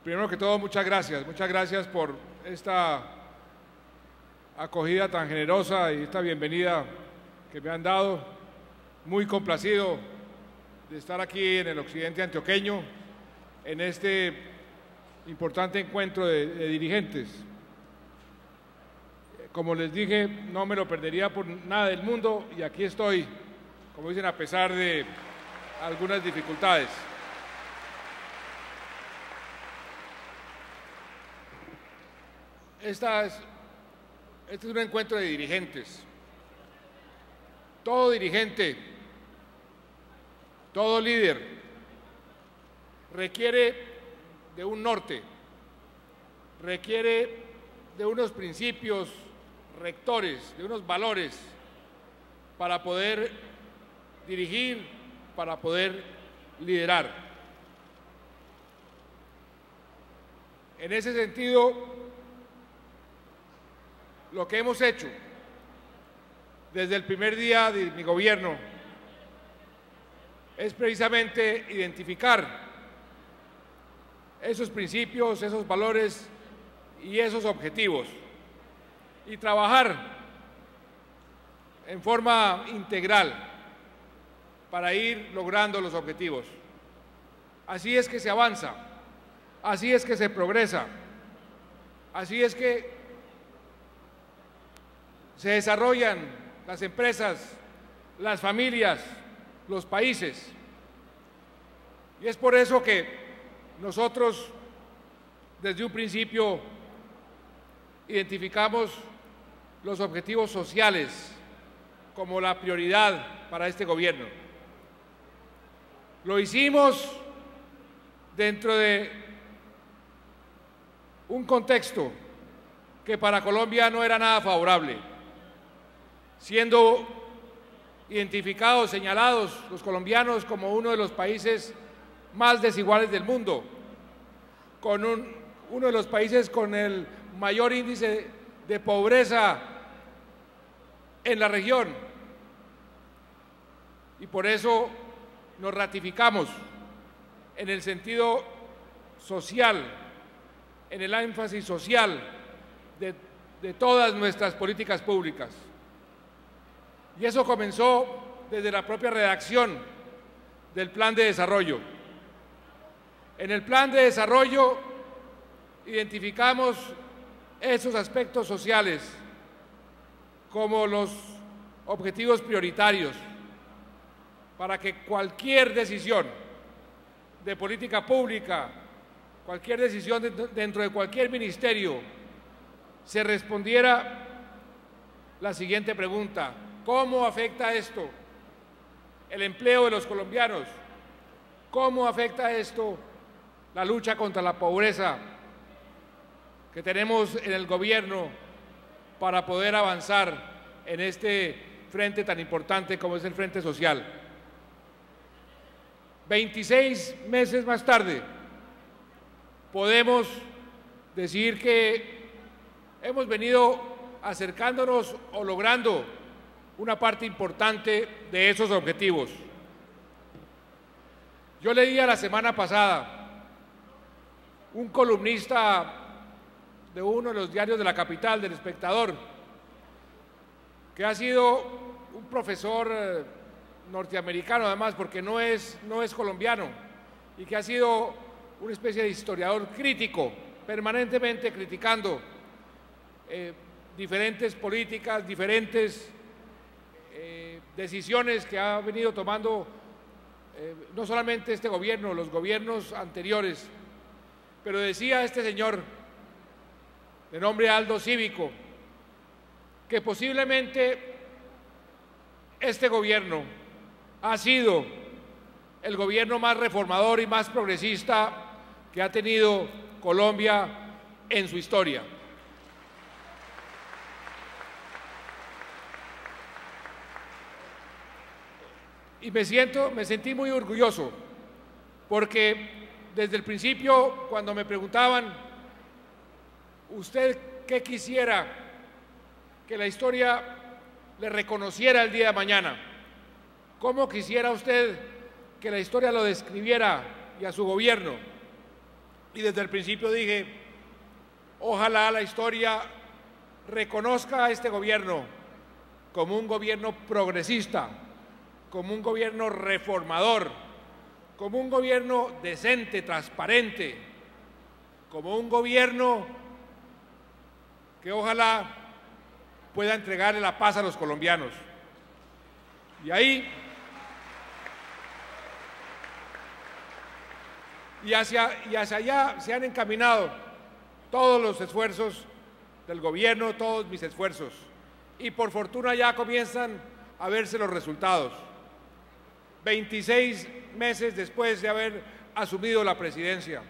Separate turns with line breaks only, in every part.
Primero que todo, muchas gracias por esta acogida tan generosa y esta bienvenida que me han dado. Muy complacido de estar aquí en el occidente antioqueño, en este importante encuentro de dirigentes. Como les dije, no me lo perdería por nada del mundo y aquí estoy, como dicen, a pesar de algunas dificultades. Este es un encuentro de dirigentes. Todo dirigente, todo líder requiere de un norte, requiere de unos principios rectores, de unos valores para poder dirigir, para poder liderar. En ese sentido, lo que hemos hecho desde el primer día de mi gobierno es precisamente identificar esos principios, esos valores y esos objetivos y trabajar en forma integral para ir logrando los objetivos. Así es que se avanza, así es que se progresa, así es que se desarrollan las empresas, las familias, los países. Y es por eso que nosotros, desde un principio, identificamos los objetivos sociales como la prioridad para este gobierno. Lo hicimos dentro de un contexto que para Colombia no era nada favorable, siendo identificados, señalados los colombianos como uno de los países más desiguales del mundo, con uno de los países con el mayor índice de pobreza en la región. Y por eso nos ratificamos en el sentido social, en el énfasis social de todas nuestras políticas públicas. Y eso comenzó desde la propia redacción del Plan de Desarrollo. En el Plan de Desarrollo identificamos esos aspectos sociales como los objetivos prioritarios para que cualquier decisión de política pública, cualquier decisión dentro de cualquier ministerio, se respondiera la siguiente pregunta: ¿cómo afecta esto el empleo de los colombianos? ¿Cómo afecta esto la lucha contra la pobreza que tenemos en el gobierno para poder avanzar en este frente tan importante como es el frente social? 26 meses más tarde, podemos decir que hemos venido acercándonos o logrando una parte importante de esos objetivos. Yo leía la semana pasada un columnista de uno de los diarios de la capital, del Espectador, que ha sido un profesor norteamericano además, porque no es colombiano, y que ha sido una especie de historiador crítico, permanentemente criticando diferentes políticas, diferentes decisiones que ha venido tomando no solamente este gobierno, los gobiernos anteriores. Pero decía este señor, de nombre Aldo Cívico, que posiblemente este gobierno ha sido el gobierno más reformador y más progresista que ha tenido Colombia en su historia. Y me sentí muy orgulloso, porque desde el principio, cuando me preguntaban, ¿usted qué quisiera que la historia le reconociera el día de mañana? ¿Cómo quisiera usted que la historia lo describiera y a su gobierno? Y desde el principio dije, ojalá la historia reconozca a este gobierno como un gobierno progresista, como un gobierno reformador, como un gobierno decente, transparente, como un gobierno que ojalá pueda entregarle la paz a los colombianos. Y ahí, y hacia allá se han encaminado todos los esfuerzos del gobierno, todos mis esfuerzos. Y por fortuna ya comienzan a verse los resultados. 26 meses después de haber asumido la presidencia.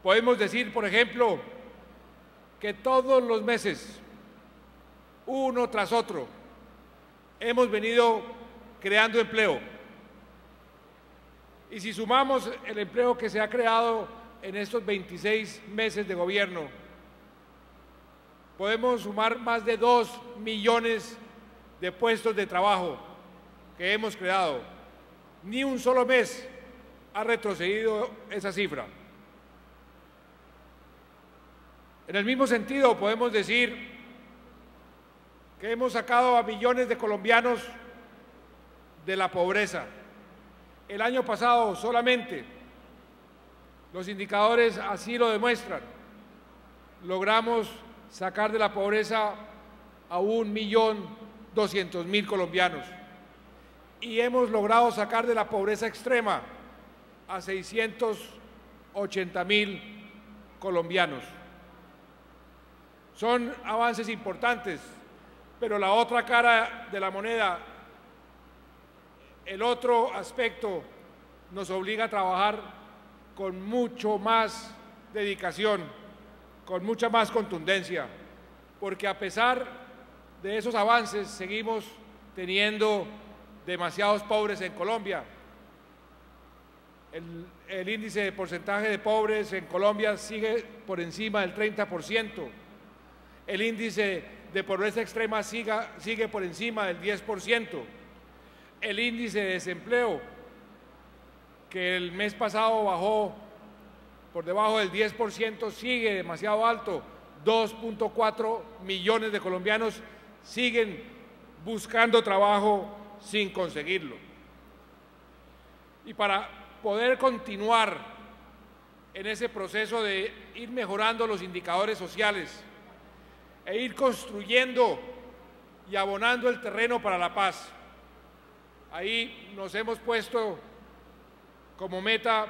Podemos decir, por ejemplo, que todos los meses, uno tras otro, hemos venido creando empleo. Y si sumamos el empleo que se ha creado en estos 26 meses de gobierno, podemos sumar más de 2 millones de puestos de trabajo que hemos creado. Ni un solo mes ha retrocedido esa cifra. En el mismo sentido, podemos decir que hemos sacado a millones de colombianos de la pobreza. El año pasado solamente, los indicadores así lo demuestran, logramos sacar de la pobreza a 1.200.000 colombianos y hemos logrado sacar de la pobreza extrema a 680.000 colombianos. Son avances importantes, pero la otra cara de la moneda, el otro aspecto, nos obliga a trabajar con mucho más dedicación, con mucha más contundencia, porque a pesar de esos avances seguimos teniendo demasiados pobres en Colombia. El índice de porcentaje de pobres en Colombia sigue por encima del 30%. El índice de pobreza extrema sigue por encima del 10%. El índice de desempleo, que el mes pasado bajó por debajo del 10%, sigue demasiado alto. 2.4 millones de colombianos siguen buscando trabajo sin conseguirlo. Y para poder continuar en ese proceso de ir mejorando los indicadores sociales e ir construyendo y abonando el terreno para la paz, ahí nos hemos puesto como meta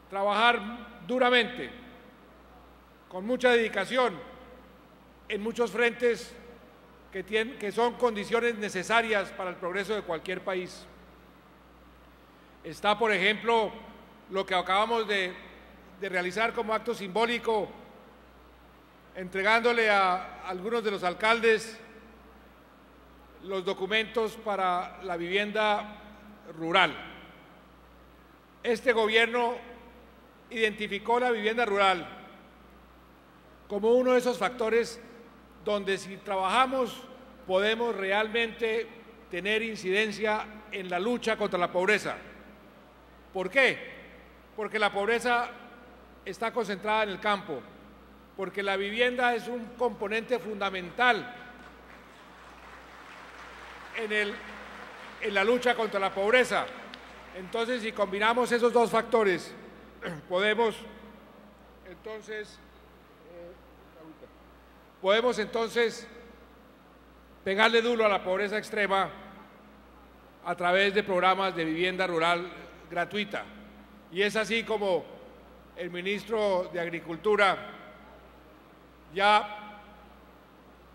trabajar duramente, con mucha dedicación, en muchos frentes que son condiciones necesarias para el progreso de cualquier país. Está, por ejemplo, lo que acabamos de realizar como acto simbólico, entregándole a algunos de los alcaldes los documentos para la vivienda rural. Este gobierno identificó la vivienda rural como uno de esos factores donde si trabajamos podemos realmente tener incidencia en la lucha contra la pobreza. ¿Por qué? Porque la pobreza está concentrada en el campo, porque la vivienda es un componente fundamental en la lucha contra la pobreza. Entonces, si combinamos esos dos factores, podemos entonces pegarle duro a la pobreza extrema a través de programas de vivienda rural gratuita. Y es así como el ministro de Agricultura ya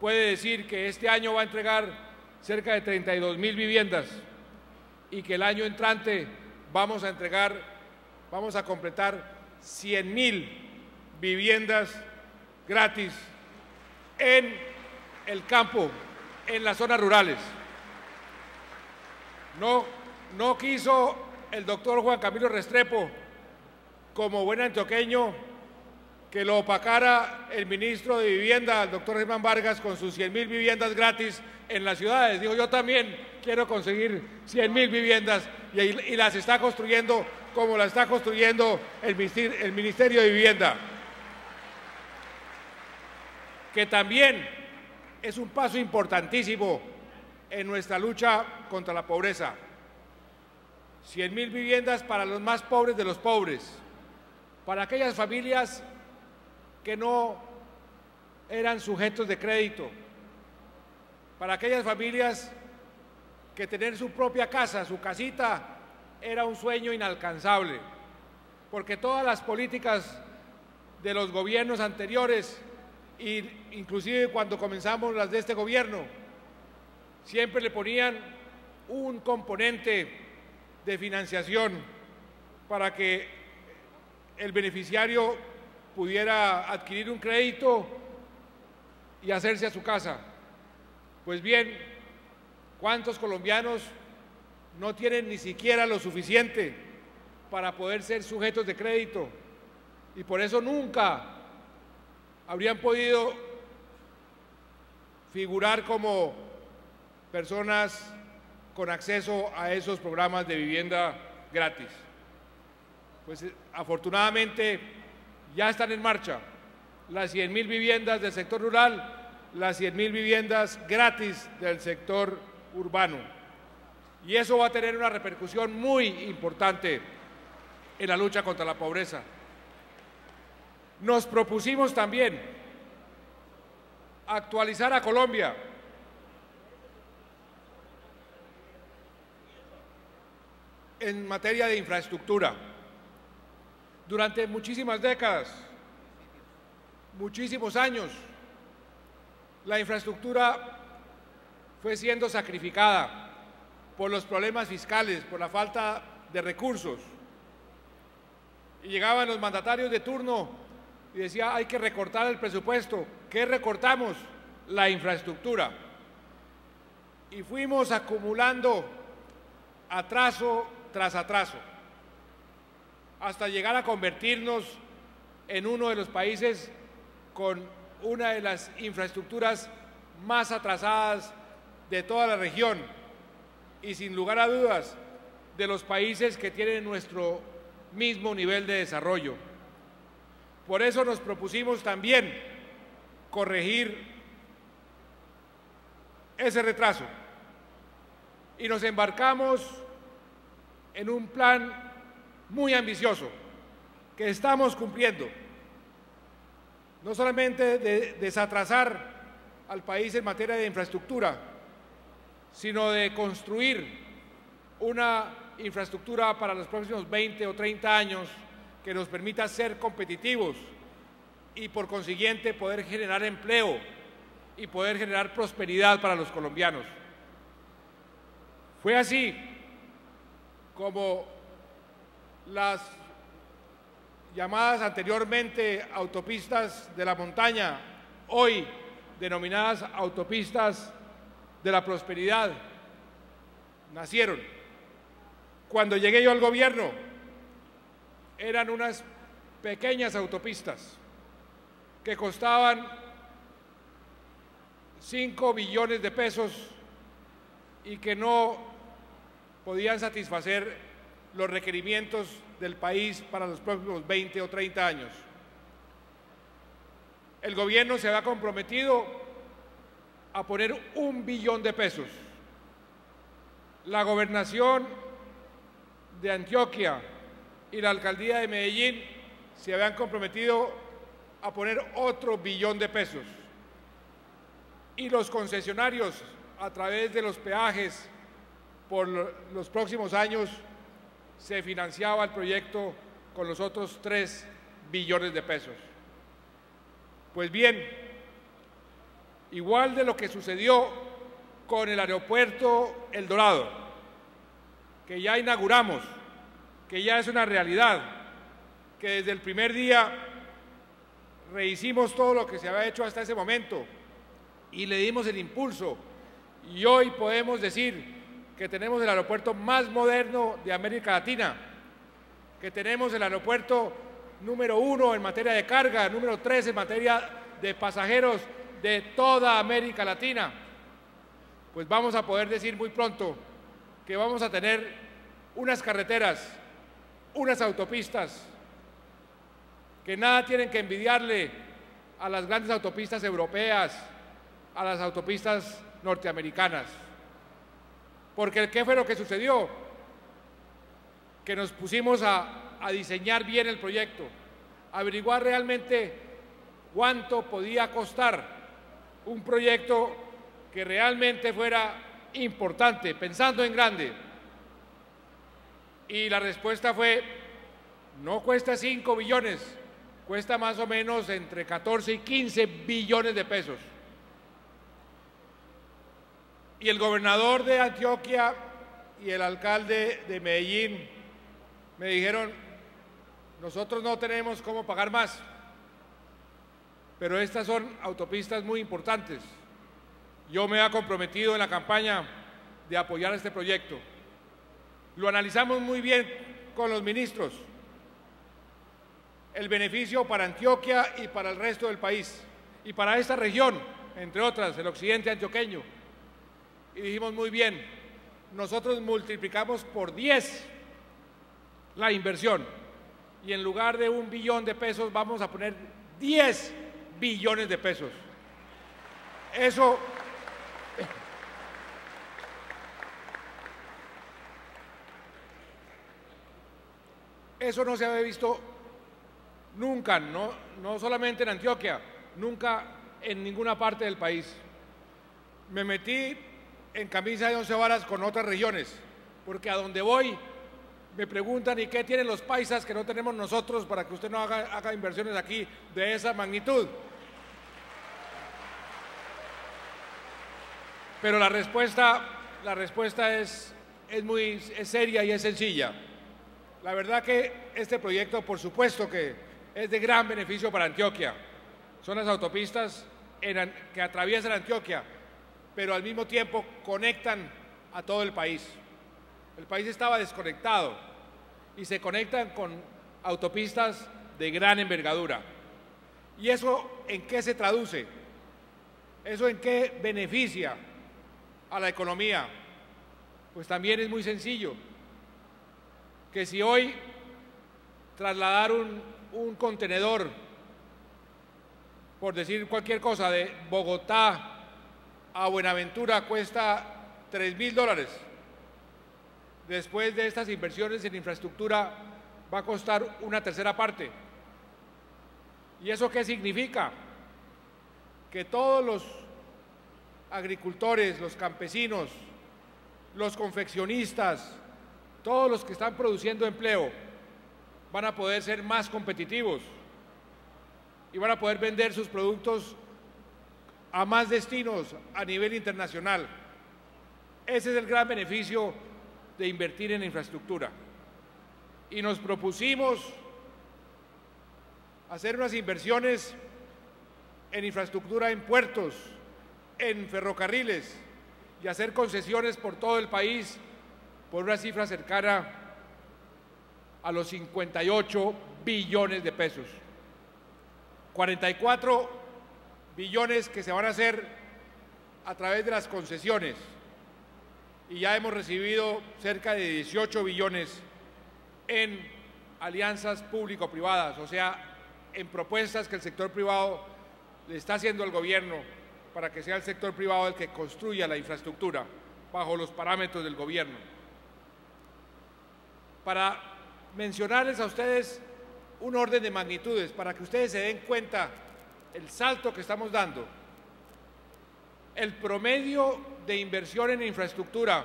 puede decir que este año va a entregar cerca de 32.000 viviendas y que el año entrante vamos a completar 100.000 viviendas gratis en el campo, en las zonas rurales. No quiso el doctor Juan Camilo Restrepo, como buen antioqueño, que lo opacara el ministro de Vivienda, el doctor Germán Vargas, con sus 100.000 viviendas gratis en las ciudades. Dijo, yo también quiero conseguir 100.000 viviendas y las está construyendo como la está construyendo el Ministerio de Vivienda, que también es un paso importantísimo en nuestra lucha contra la pobreza. 100.000 viviendas para los más pobres de los pobres, para aquellas familias que no eran sujetos de crédito, para aquellas familias que tener su propia casa, su casita, era un sueño inalcanzable, porque todas las políticas de los gobiernos anteriores, inclusive cuando comenzamos las de este gobierno, siempre le ponían un componente de financiación para que el beneficiario pudiera adquirir un crédito y hacerse a su casa. Pues bien, ¿cuántos colombianos no tienen ni siquiera lo suficiente para poder ser sujetos de crédito? Y por eso nunca habrían podido figurar como personas con acceso a esos programas de vivienda gratis. Pues afortunadamente ya están en marcha las 100.000 viviendas del sector rural, las 100.000 viviendas gratis del sector urbano. Y eso va a tener una repercusión muy importante en la lucha contra la pobreza. Nos propusimos también actualizar a Colombia en materia de infraestructura. Durante muchísimas décadas, muchísimos años, la infraestructura fue siendo sacrificada por los problemas fiscales, por la falta de recursos. Y llegaban los mandatarios de turno y decía, hay que recortar el presupuesto. ¿Qué recortamos? La infraestructura. Y fuimos acumulando atraso tras atraso, hasta llegar a convertirnos en uno de los países con una de las infraestructuras más atrasadas de toda la región y, sin lugar a dudas, de los países que tienen nuestro mismo nivel de desarrollo. Por eso nos propusimos también corregir ese retraso y nos embarcamos en un plan muy ambicioso que estamos cumpliendo, no solamente de desatrasar al país en materia de infraestructura, sino de construir una infraestructura para los próximos 20 o 30 años que nos permita ser competitivos y, por consiguiente, poder generar empleo y poder generar prosperidad para los colombianos. Fue así como las llamadas anteriormente autopistas de la montaña, hoy denominadas autopistas de la prosperidad, nacieron. Cuando llegué yo al gobierno, eran unas pequeñas autopistas que costaban 5 billones de pesos y que no podían satisfacer los requerimientos del país para los próximos 20 o 30 años. El gobierno se había comprometido a poner 1 billón de pesos. La gobernación de Antioquia y la alcaldía de Medellín se habían comprometido a poner otro 1 billón de pesos. Y los concesionarios, a través de los peajes por los próximos años, se financiaba el proyecto con los otros 3 billones de pesos. Pues bien, igual de lo que sucedió con el aeropuerto El Dorado, que ya inauguramos, que ya es una realidad, que desde el primer día rehicimos todo lo que se había hecho hasta ese momento y le dimos el impulso, y hoy podemos decir que tenemos el aeropuerto más moderno de América Latina, que tenemos el aeropuerto número 1 en materia de carga, número 3 en materia de pasajeros de toda América Latina, pues vamos a poder decir muy pronto que vamos a tener unas carreteras, unas autopistas que nada tienen que envidiarle a las grandes autopistas europeas, a las autopistas norteamericanas. Porque ¿qué fue lo que sucedió? Que nos pusimos a diseñar bien el proyecto, a averiguar realmente cuánto podía costar un proyecto que realmente fuera importante, pensando en grande. Y la respuesta fue, no cuesta 5 billones, cuesta más o menos entre 14 y 15 billones de pesos. Y el gobernador de Antioquia y el alcalde de Medellín me dijeron, nosotros no tenemos cómo pagar más, pero estas son autopistas muy importantes. Yo me he comprometido en la campaña de apoyar este proyecto. Lo analizamos muy bien con los ministros. El beneficio para Antioquia y para el resto del país, y para esta región, entre otras, el occidente antioqueño. Y dijimos muy bien, nosotros multiplicamos por 10 la inversión, y en lugar de 1 billón de pesos vamos a poner 10 billones de pesos. Eso no se había visto nunca, no solamente en Antioquia, nunca en ninguna parte del país. Me metí en camisa de 11 varas con otras regiones, porque a donde voy me preguntan, ¿y qué tienen los paisas que no tenemos nosotros para que usted no haga inversiones aquí de esa magnitud? Pero la respuesta es muy seria y es sencilla. La verdad que este proyecto, por supuesto que es de gran beneficio para Antioquia. Son las autopistas que atraviesan Antioquia, pero al mismo tiempo conectan a todo el país. El país estaba desconectado y se conectan con autopistas de gran envergadura. ¿Y eso en qué se traduce? ¿Eso en qué beneficia a la economía? Pues también es muy sencillo. Que si hoy trasladar un contenedor, por decir cualquier cosa, de Bogotá a Buenaventura cuesta $3.000, después de estas inversiones en infraestructura va a costar una tercera parte. ¿Y eso qué significa? Que todos los agricultores, los campesinos, los confeccionistas, todos los que están produciendo empleo van a poder ser más competitivos y van a poder vender sus productos a más destinos a nivel internacional. Ese es el gran beneficio de invertir en infraestructura. Y nos propusimos hacer unas inversiones en infraestructura en puertos, en ferrocarriles y hacer concesiones por todo el país por una cifra cercana a los 58 billones de pesos. 44 billones que se van a hacer a través de las concesiones, y ya hemos recibido cerca de 18 billones en alianzas público-privadas, o sea, en propuestas que el sector privado le está haciendo al gobierno para que sea el sector privado el que construya la infraestructura bajo los parámetros del gobierno. Para mencionarles a ustedes un orden de magnitudes, para que ustedes se den cuenta el salto que estamos dando. El promedio de inversión en infraestructura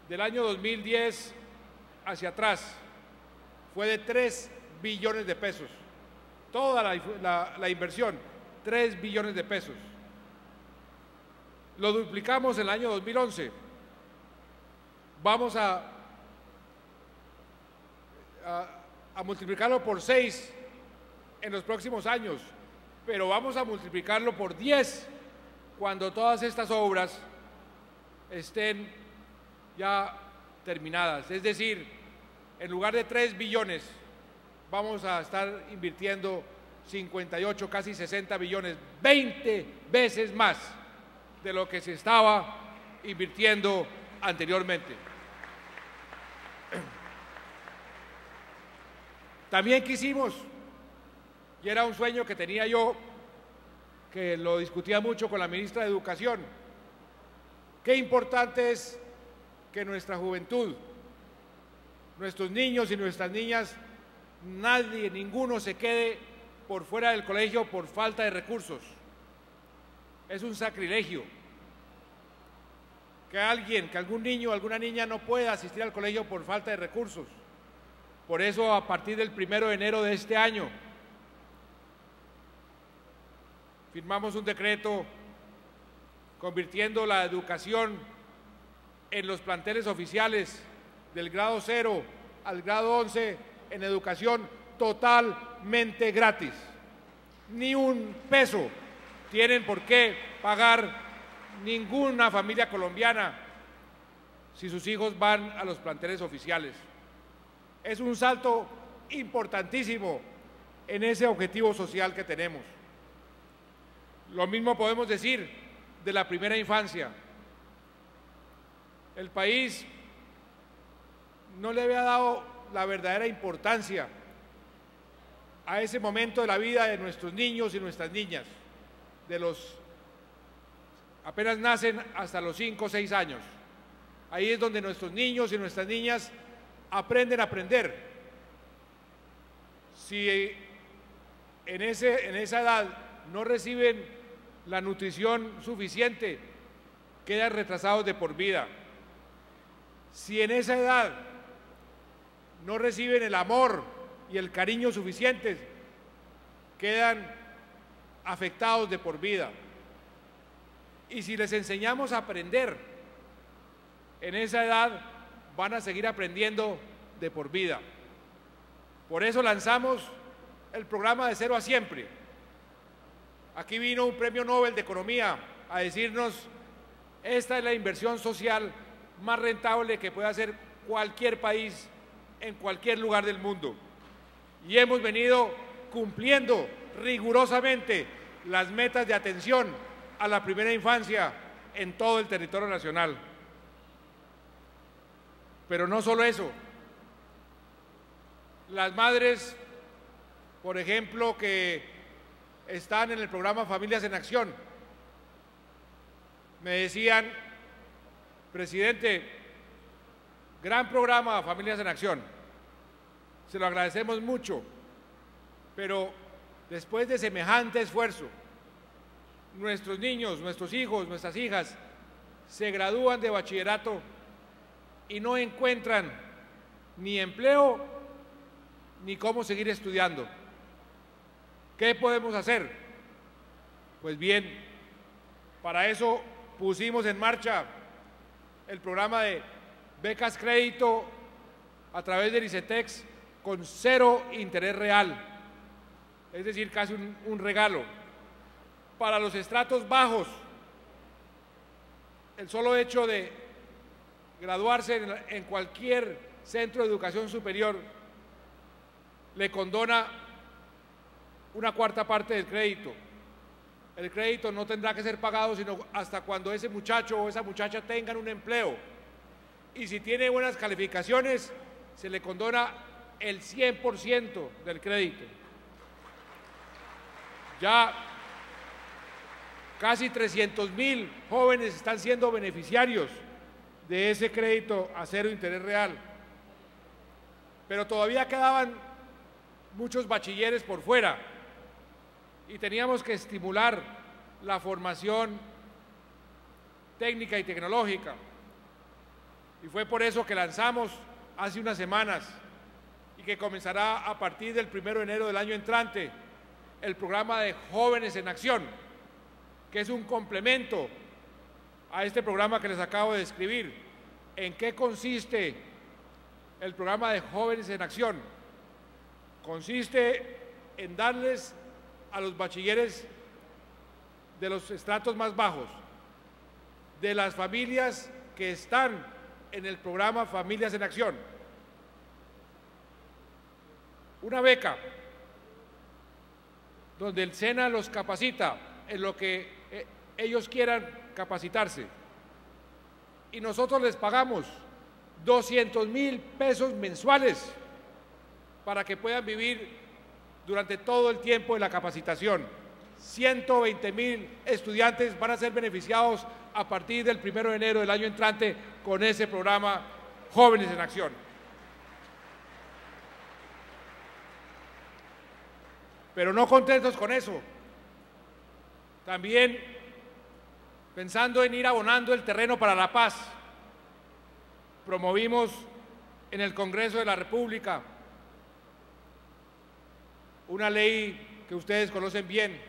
del año 2010 hacia atrás fue de 3 billones de pesos. Toda la inversión, 3 billones de pesos. Lo duplicamos en el año 2011. Vamos a multiplicarlo por 6 en los próximos años, pero vamos a multiplicarlo por 10 cuando todas estas obras estén ya terminadas. Es decir, en lugar de 3 billones, vamos a estar invirtiendo 58, casi 60 billones, 20 veces más de lo que se estaba invirtiendo anteriormente. También quisimos, y era un sueño que tenía yo, que lo discutía mucho con la ministra de Educación, qué importante es que nuestra juventud, nuestros niños y nuestras niñas, nadie, ninguno se quede por fuera del colegio por falta de recursos. Es un sacrilegio que algún niño o alguna niña no pueda asistir al colegio por falta de recursos. Por eso, a partir del 1 de enero de este año, firmamos un decreto convirtiendo la educación en los planteles oficiales del grado 0 al grado 11 en educación totalmente gratis. Ni un peso tienen por qué pagar ninguna familia colombiana si sus hijos van a los planteles oficiales. Es un salto importantísimo en ese objetivo social que tenemos. Lo mismo podemos decir de la primera infancia. El país no le había dado la verdadera importancia a ese momento de la vida de nuestros niños y nuestras niñas, de los apenas nacen hasta los 5 o 6 años. Ahí es donde nuestros niños y nuestras niñas aprenden a aprender. Si en esa edad no reciben la nutrición suficiente, quedan retrasados de por vida. Si en esa edad no reciben el amor y el cariño suficientes, quedan afectados de por vida. Y si les enseñamos a aprender en esa edad, van a seguir aprendiendo de por vida. Por eso lanzamos el programa de Cero a Siempre. Aquí vino un premio Nobel de Economía a decirnos: esta es la inversión social más rentable que puede hacer cualquier país en cualquier lugar del mundo. Y hemos venido cumpliendo rigurosamente las metas de atención a la primera infancia en todo el territorio nacional. Pero no solo eso. Las madres, por ejemplo, que están en el programa Familias en Acción, me decían: presidente, gran programa Familias en Acción, se lo agradecemos mucho, pero después de semejante esfuerzo, nuestros niños, nuestros hijos, nuestras hijas se gradúan de bachillerato y no encuentran ni empleo ni cómo seguir estudiando. ¿Qué podemos hacer? Pues bien, para eso pusimos en marcha el programa de becas crédito a través del ICETEX con 0 interés real, es decir, casi un regalo. Para los estratos bajos, el solo hecho de graduarse en cualquier centro de educación superior le condona una cuarta parte del crédito. El crédito no tendrá que ser pagado sino hasta cuando ese muchacho o esa muchacha tengan un empleo. Y si tiene buenas calificaciones, se le condona el 100% del crédito. Ya casi 300.000 jóvenes están siendo beneficiarios de ese crédito a 0 interés real. Pero todavía quedaban muchos bachilleres por fuera y teníamos que estimular la formación técnica y tecnológica. Y fue por eso que lanzamos hace unas semanas y que comenzará a partir del 1 de enero del año entrante el programa de Jóvenes en Acción, que es un complemento a este programa que les acabo de describir. ¿En qué consiste el programa de Jóvenes en Acción? Consiste en darles a los bachilleres de los estratos más bajos, de las familias que están en el programa Familias en Acción, una beca donde el SENA los capacita en lo que ellos quieran capacitarse y nosotros les pagamos 200.000 pesos mensuales para que puedan vivir durante todo el tiempo de la capacitación. 120.000 estudiantes van a ser beneficiados a partir del 1 de enero del año entrante con ese programa Jóvenes en Acción. Pero no contentos con eso, también pensando en ir abonando el terreno para la paz, promovimos en el Congreso de la República una ley que ustedes conocen bien,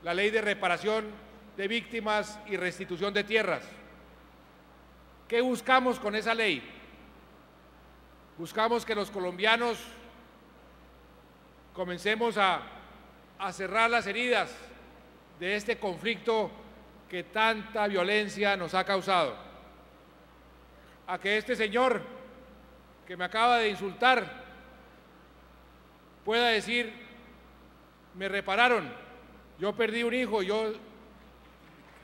la Ley de Reparación de Víctimas y Restitución de Tierras. ¿Qué buscamos con esa ley? Buscamos que los colombianos comencemos a cerrar las heridas de este conflicto que tanta violencia nos ha causado. A que este señor que me acaba de insultar pueda decir, me repararon, yo perdí un hijo,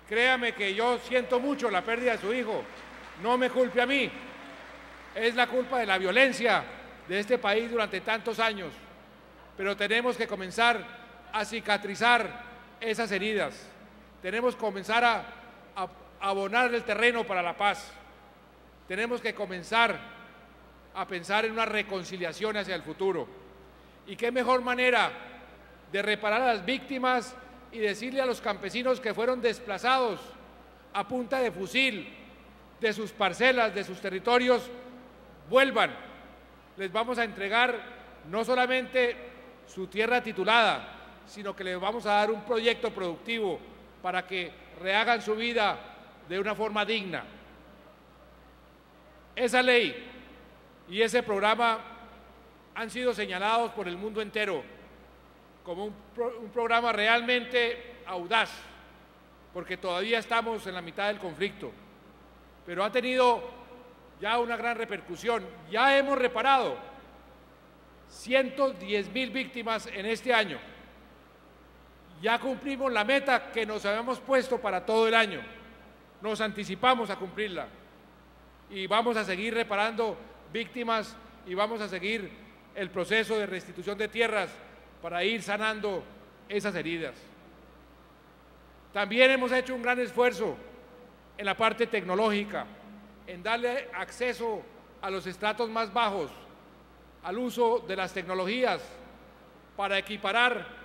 créame que yo siento mucho la pérdida de su hijo, no me culpe a mí, es la culpa de la violencia de este país durante tantos años, pero tenemos que comenzar a cicatrizar esas heridas, tenemos que comenzar a abonar el terreno para la paz, tenemos que comenzar a pensar en una reconciliación hacia el futuro. ¿Y qué mejor manera de reparar a las víctimas y decirle a los campesinos que fueron desplazados a punta de fusil de sus parcelas, de sus territorios, vuelvan? Les vamos a entregar no solamente su tierra titulada, sino que les vamos a dar un proyecto productivo para que rehagan su vida de una forma digna. Esa ley y ese programa han sido señalados por el mundo entero como un programa realmente audaz, porque todavía estamos en la mitad del conflicto, pero ha tenido ya una gran repercusión. Ya hemos reparado 110.000 víctimas en este año. Ya cumplimos la meta que nos habíamos puesto para todo el año. Nos anticipamos a cumplirla y vamos a seguir reparando víctimas y vamos a seguir el proceso de restitución de tierras para ir sanando esas heridas. También hemos hecho un gran esfuerzo en la parte tecnológica, en darle acceso a los estratos más bajos al uso de las tecnologías para equiparar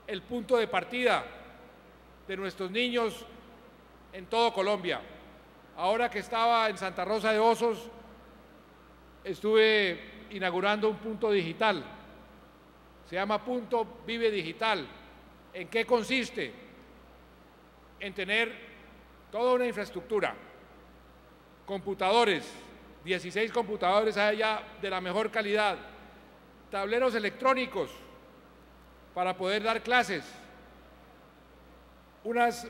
el punto de partida de nuestros niños en todo Colombia. Ahora que estaba en Santa Rosa de Osos, estuve inaugurando un punto digital, se llama Punto Vive Digital. ¿En qué consiste? En tener toda una infraestructura, computadores, 16 computadores allá de la mejor calidad, tableros electrónicos para poder dar clases, unas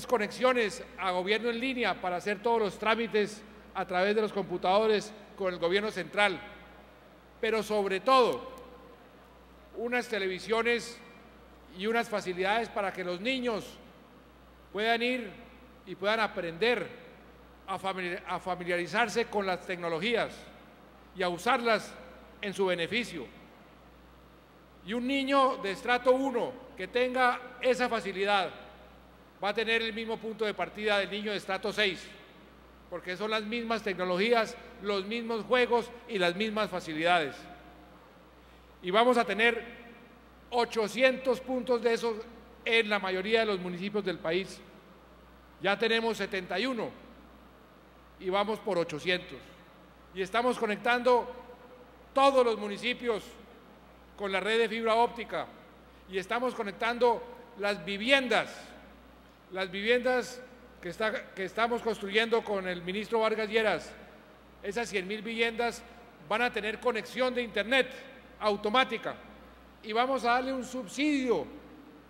conexiones a gobierno en línea para hacer todos los trámites a través de los computadores con el gobierno central, pero sobre todo unas televisiones y unas facilidades para que los niños puedan ir y puedan aprender a familiarizarse con las tecnologías y a usarlas en su beneficio. Y un niño de estrato 1 que tenga esa facilidad va a tener el mismo punto de partida del niño de estrato 6, porque son las mismas tecnologías, los mismos juegos y las mismas facilidades. Y vamos a tener 800 puntos de esos en la mayoría de los municipios del país. Ya tenemos 71 y vamos por 800. Y estamos conectando todos los municipios con la red de fibra óptica y estamos conectando las viviendas que estamos construyendo con el ministro Vargas Lleras. Esas 100.000 viviendas van a tener conexión de internet automática y vamos a darle un subsidio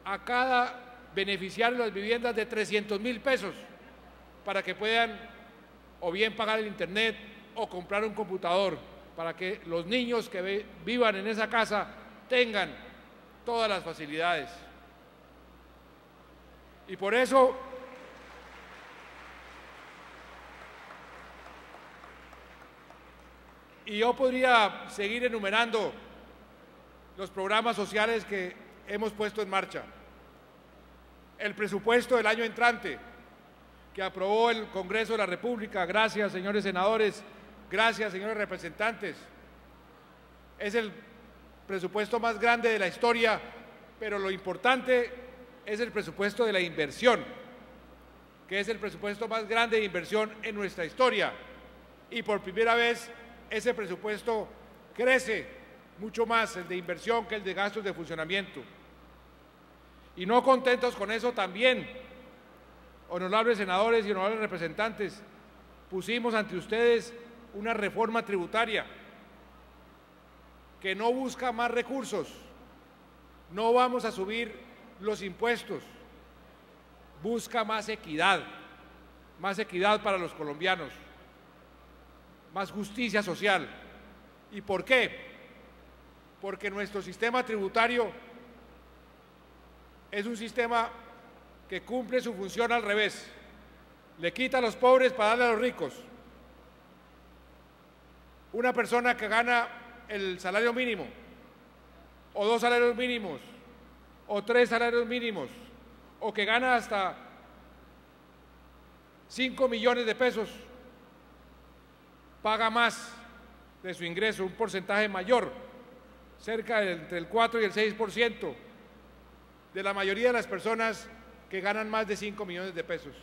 a cada beneficiario de las viviendas de 300.000 pesos para que puedan o bien pagar el internet o comprar un computador. para que los niños que vivan en esa casa tengan todas las facilidades. Y por eso yo podría seguir enumerando los programas sociales que hemos puesto en marcha. El presupuesto del año entrante, que aprobó el Congreso de la República, gracias señores senadores, gracias señores representantes, es el presupuesto más grande de la historia, pero lo importante es el presupuesto de la inversión, que es el presupuesto más grande de inversión en nuestra historia, y por primera vez ese presupuesto crece mucho más el de inversión que el de gastos de funcionamiento. Y no contentos con eso, también, honorables senadores y honorables representantes, pusimos ante ustedes una reforma tributaria que no busca más recursos, no vamos a subir los impuestos, busca más equidad para los colombianos, más justicia social. ¿Y por qué? Porque nuestro sistema tributario es un sistema que cumple su función al revés. Le quita a los pobres para darle a los ricos. Una persona que gana el salario mínimo, o 2 salarios mínimos, o 3 salarios mínimos, o que gana hasta 5 millones de pesos, paga más de su ingreso, un porcentaje mayor, cerca entre el 4 y el 6%, de la mayoría de las personas que ganan más de 5 millones de pesos.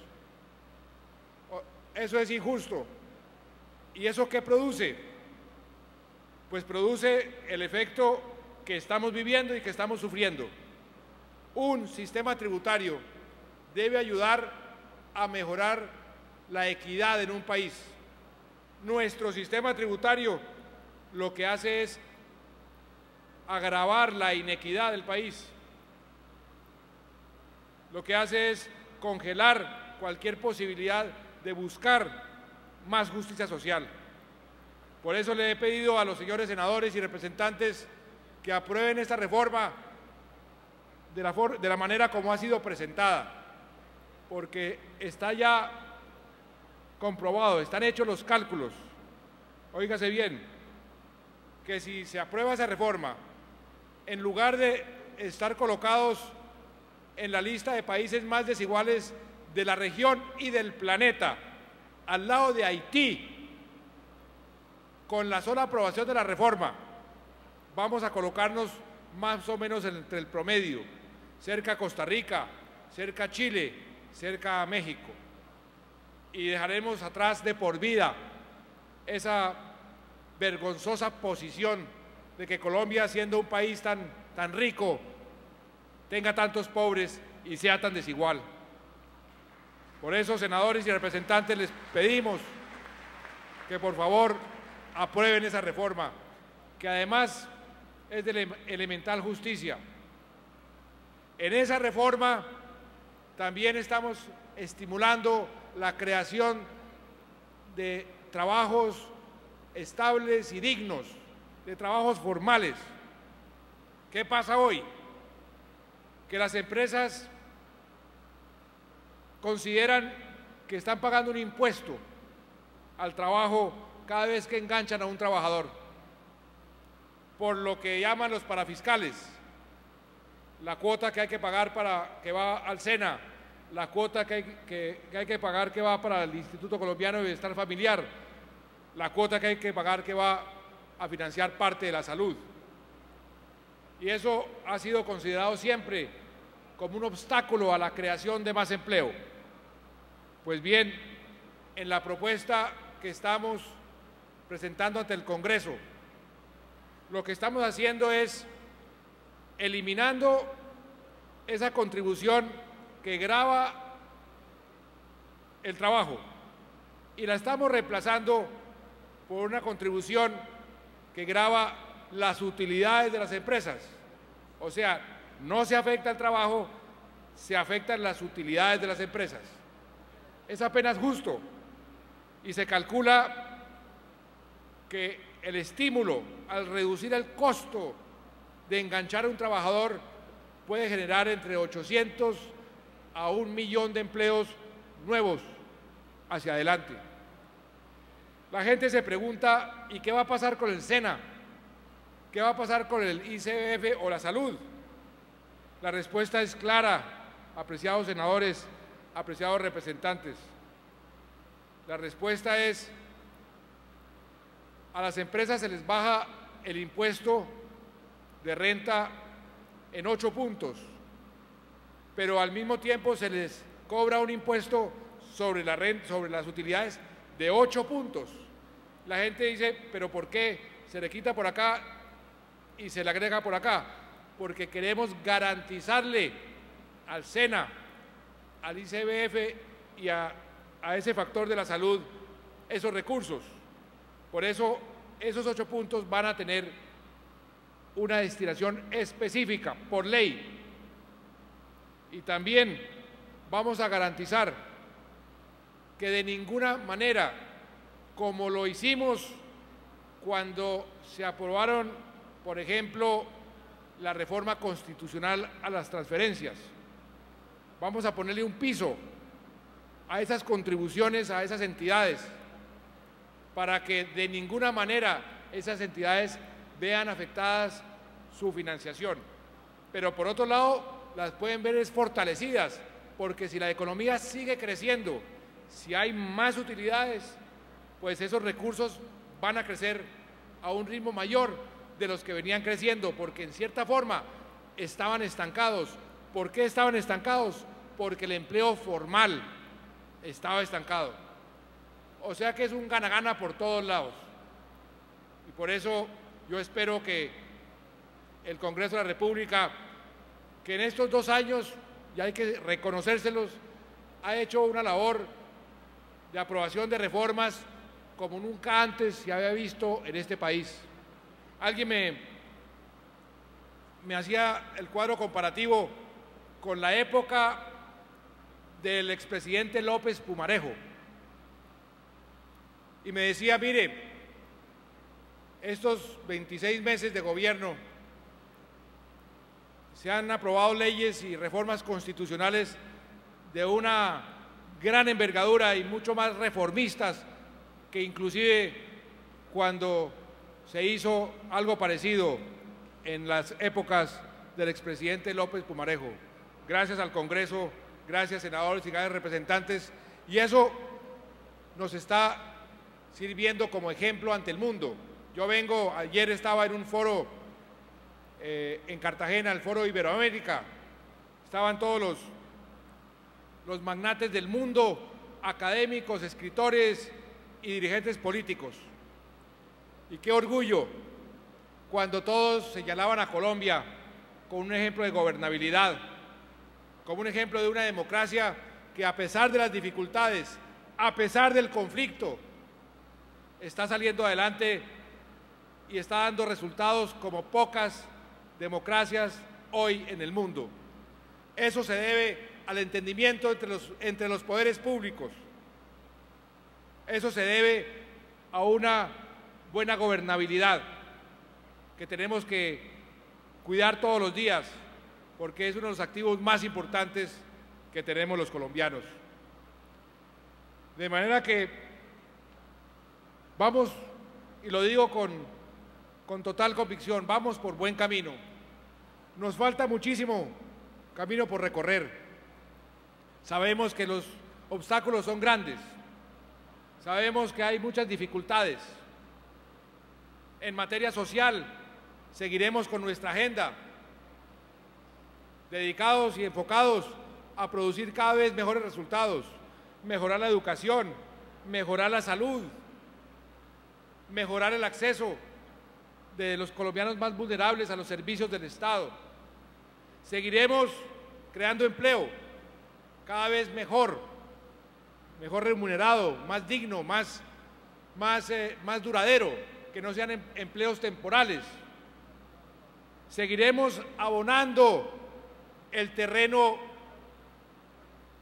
Eso es injusto. ¿Y eso qué produce? Pues produce el efecto que estamos viviendo y que estamos sufriendo. Un sistema tributario debe ayudar a mejorar la equidad en un país. Nuestro sistema tributario lo que hace es agravar la inequidad del país. Lo que hace es congelar cualquier posibilidad de buscar más justicia social. Por eso le he pedido a los señores senadores y representantes que aprueben esta reforma de la manera como ha sido presentada, porque está ya comprobado, están hechos los cálculos. Óigase bien, que si se aprueba esa reforma, en lugar de estar colocados en la lista de países más desiguales de la región y del planeta, al lado de Haití, con la sola aprobación de la reforma, vamos a colocarnos más o menos entre el promedio, cerca a Costa Rica, cerca a Chile, cerca a México. Y dejaremos atrás de por vida esa vergonzosa posición de que Colombia, siendo un país tan rico, tenga tantos pobres y sea tan desigual. Por eso, senadores y representantes, les pedimos que por favor aprueben esa reforma, que además es de elemental justicia. En esa reforma también estamos estimulando la creación de trabajos estables y dignos, de trabajos formales. ¿Qué pasa hoy? Que las empresas consideran que están pagando un impuesto al trabajo cada vez que enganchan a un trabajador, por lo que llaman los parafiscales, la cuota que hay que pagar que va al SENA, la cuota que hay que pagar que va para el Instituto Colombiano de Bienestar Familiar, la cuota que hay que pagar que va a financiar parte de la salud. Y eso ha sido considerado siempre como un obstáculo a la creación de más empleo. Pues bien, en la propuesta que estamos presentando ante el Congreso, lo que estamos haciendo es eliminando esa contribución que grava el trabajo y la estamos reemplazando por una contribución que grava las utilidades de las empresas. O sea, no se afecta el trabajo, se afectan las utilidades de las empresas. Es apenas justo y se calcula que el estímulo al reducir el costo de enganchar a un trabajador puede generar entre 800 a 1 millón de empleos nuevos hacia adelante. La gente se pregunta, ¿y qué va a pasar con el SENA? ¿Qué va a pasar con el ICBF o la salud? La respuesta es clara, apreciados senadores, apreciados representantes. La respuesta es: a las empresas se les baja el impuesto de renta en 8 puntos, pero al mismo tiempo se les cobra un impuesto sobre la renta, sobre las utilidades de 8 puntos. La gente dice, ¿pero por qué se le quita por acá y se le agrega por acá? Porque queremos garantizarle al SENA, al ICBF y a ese factor de la salud esos recursos. Por eso, esos 8 puntos van a tener una destinación específica por ley. Y también vamos a garantizar que de ninguna manera, como lo hicimos cuando se aprobaron, por ejemplo, la reforma constitucional a las transferencias, vamos a ponerle un piso a esas contribuciones a esas entidades para que de ninguna manera esas entidades vean afectadas su financiación. Pero por otro lado, las pueden ver fortalecidas, porque si la economía sigue creciendo, si hay más utilidades, pues esos recursos van a crecer a un ritmo mayor de los que venían creciendo, porque en cierta forma estaban estancados. ¿Por qué estaban estancados? Porque el empleo formal estaba estancado. O sea que es un gana-gana por todos lados. Y por eso yo espero que el Congreso de la República, que en estos 2 años, y hay que reconocérselos, ha hecho una labor de aprobación de reformas como nunca antes se había visto en este país. Alguien me hacía el cuadro comparativo con la época del expresidente López Pumarejo y me decía, mire, estos 26 meses de gobierno se han aprobado leyes y reformas constitucionales de una gran envergadura y mucho más reformistas que inclusive cuando se hizo algo parecido en las épocas del expresidente López Pumarejo. Gracias al Congreso, gracias senadores y gracias representantes, y eso nos está sirviendo como ejemplo ante el mundo. Ayer estaba en un foro en Cartagena, el foro Iberoamérica, estaban todos los magnates del mundo, académicos, escritores y dirigentes políticos. Y qué orgullo cuando todos señalaban a Colombia como un ejemplo de gobernabilidad, como un ejemplo de una democracia que a pesar de las dificultades, a pesar del conflicto, está saliendo adelante y está dando resultados como pocas democracias hoy en el mundo. Eso se debe al entendimiento entre los poderes públicos. Eso se debe a una buena gobernabilidad que tenemos que cuidar todos los días, porque es uno de los activos más importantes que tenemos los colombianos. De manera que vamos, y lo digo con total convicción, vamos por buen camino. Nos falta muchísimo camino por recorrer. Sabemos que los obstáculos son grandes, sabemos que hay muchas dificultades. En materia social, seguiremos con nuestra agenda, dedicados y enfocados a producir cada vez mejores resultados, mejorar la educación, mejorar la salud, mejorar el acceso de los colombianos más vulnerables a los servicios del Estado. Seguiremos creando empleo cada vez mejor remunerado, más digno, más duradero, que no sean empleos temporales. Seguiremos abonando el terreno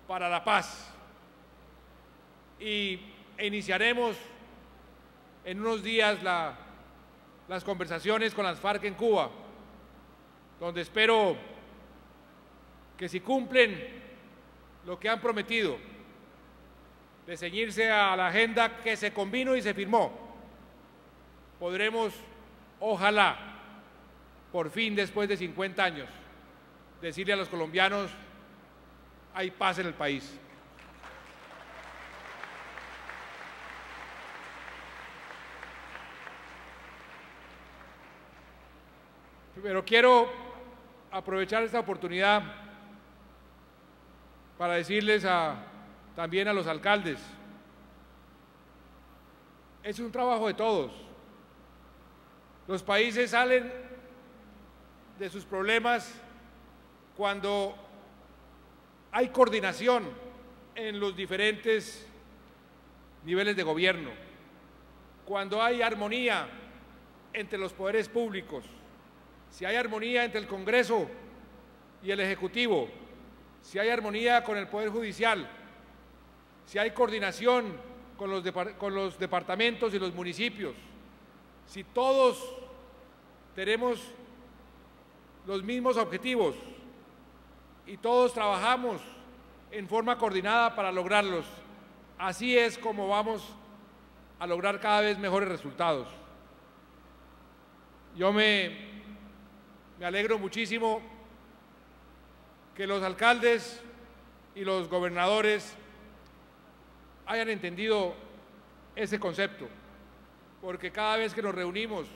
para la paz e iniciaremos en unos días la las conversaciones con las FARC en Cuba, donde espero que si cumplen lo que han prometido, de ceñirse a la agenda que se convino y se firmó, podremos, ojalá, por fin, después de 50 años, decirle a los colombianos: hay paz en el país. Pero quiero aprovechar esta oportunidad para decirles también a los alcaldes: es un trabajo de todos. Los países salen de sus problemas cuando hay coordinación en los diferentes niveles de gobierno, cuando hay armonía entre los poderes públicos, si hay armonía entre el Congreso y el Ejecutivo, si hay armonía con el Poder Judicial, si hay coordinación con los departamentos y los municipios, si todos tenemos los mismos objetivos y todos trabajamos en forma coordinada para lograrlos, así es como vamos a lograr cada vez mejores resultados. Yo me alegro muchísimo que los alcaldes y los gobernadores hayan entendido ese concepto, porque cada vez que nos reunimos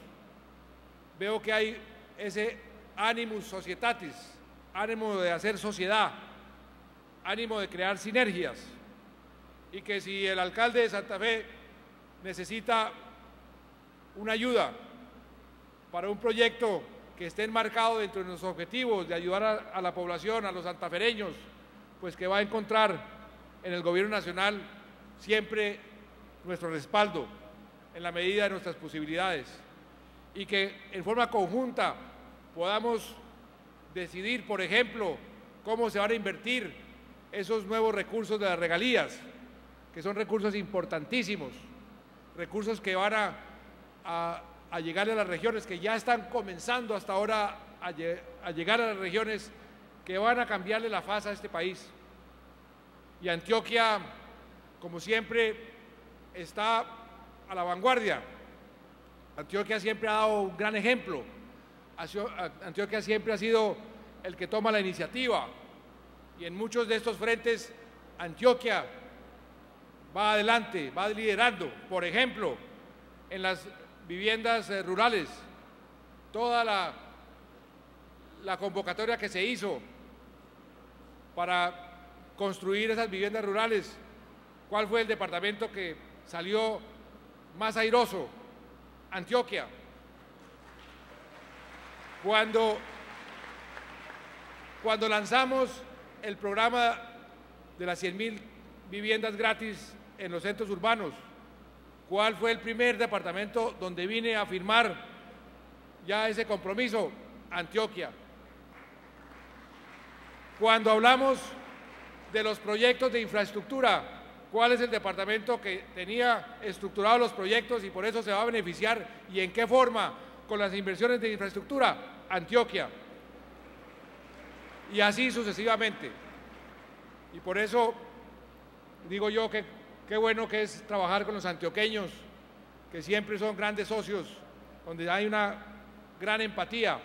veo que hay ese animus societatis, ánimo de hacer sociedad, ánimo de crear sinergias, y que si el alcalde de Santa Fe necesita una ayuda para un proyecto que esté enmarcado dentro de nuestros objetivos de ayudar a la población, a los santafereños, pues que va a encontrar en el Gobierno Nacional siempre nuestro respaldo en la medida de nuestras posibilidades, y que en forma conjunta podamos decidir, por ejemplo, cómo se van a invertir esos nuevos recursos de las regalías, que son recursos importantísimos, recursos que van a llegar a las regiones, que ya están comenzando hasta ahora a llegar a las regiones, que van a cambiarle la faz a este país. Y Antioquia, como siempre, está a la vanguardia. Antioquia siempre ha dado un gran ejemplo. Antioquia siempre ha sido el que toma la iniciativa, y en muchos de estos frentes Antioquia va adelante, va liderando. Por ejemplo, en las viviendas rurales, toda la convocatoria que se hizo para construir esas viviendas rurales, ¿cuál fue el departamento que salió más airoso? Antioquia. Cuando lanzamos el programa de las 100.000 viviendas gratis en los centros urbanos, ¿cuál fue el primer departamento donde vine a firmar ya ese compromiso? Antioquia. Cuando hablamos de los proyectos de infraestructura, ¿cuál es el departamento que tenía estructurados los proyectos y por eso se va a beneficiar, y en qué forma con las inversiones de infraestructura? Antioquia. Y así sucesivamente. Y por eso digo yo que qué bueno que es trabajar con los antioqueños, que siempre son grandes socios, donde hay una gran empatía,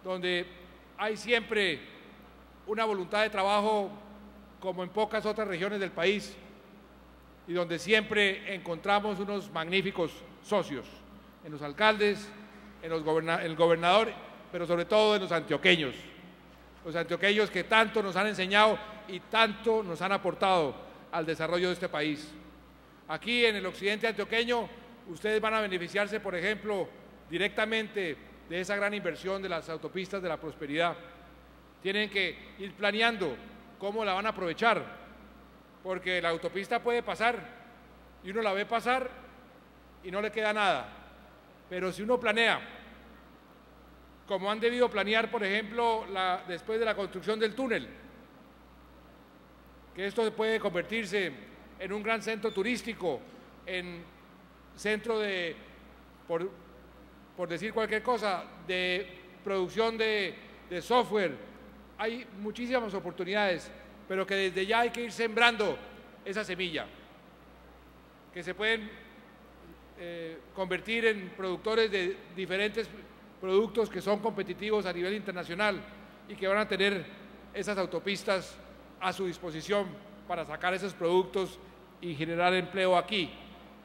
donde hay siempre una voluntad de trabajo como en pocas otras regiones del país, y donde siempre encontramos unos magníficos socios, en los alcaldes, en el gobernador, pero sobre todo en los antioqueños que tanto nos han enseñado y tanto nos han aportado al desarrollo de este país. Aquí en el occidente antioqueño, ustedes van a beneficiarse, por ejemplo, directamente de esa gran inversión de las autopistas de la prosperidad. Tienen que ir planeando cómo la van a aprovechar, porque la autopista puede pasar y uno la ve pasar y no le queda nada. Pero si uno planea, como han debido planear, por ejemplo, después de la construcción del túnel, que esto puede convertirse en un gran centro turístico, en centro por decir cualquier cosa, de producción de software. Hay muchísimas oportunidades, pero que desde ya hay que ir sembrando esa semilla, que se pueden convertir en productores de diferentes productos que son competitivos a nivel internacional y que van a tener esas autopistas a su disposición para sacar esos productos y generar empleo aquí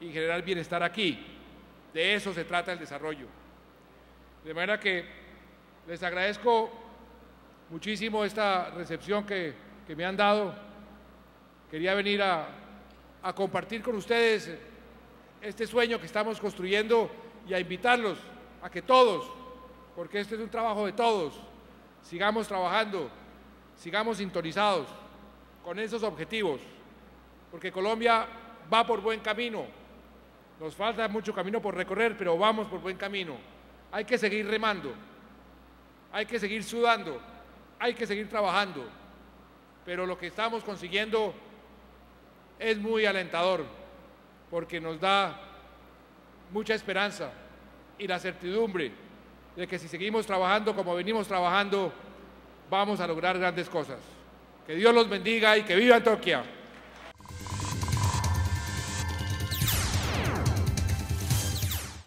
y generar bienestar aquí. De eso se trata el desarrollo. De manera que les agradezco muchísimo esta recepción que me han dado. Quería venir a compartir con ustedes este sueño que estamos construyendo y a invitarlos a que todos, porque este es un trabajo de todos, sigamos trabajando, sigamos sintonizados con esos objetivos, porque Colombia va por buen camino. Nos falta mucho camino por recorrer, pero vamos por buen camino. Hay que seguir remando, hay que seguir sudando, hay que seguir trabajando, pero lo que estamos consiguiendo es muy alentador, porque nos da mucha esperanza y la certidumbre de que si seguimos trabajando como venimos trabajando, vamos a lograr grandes cosas. Que Dios los bendiga y que viva Antioquia.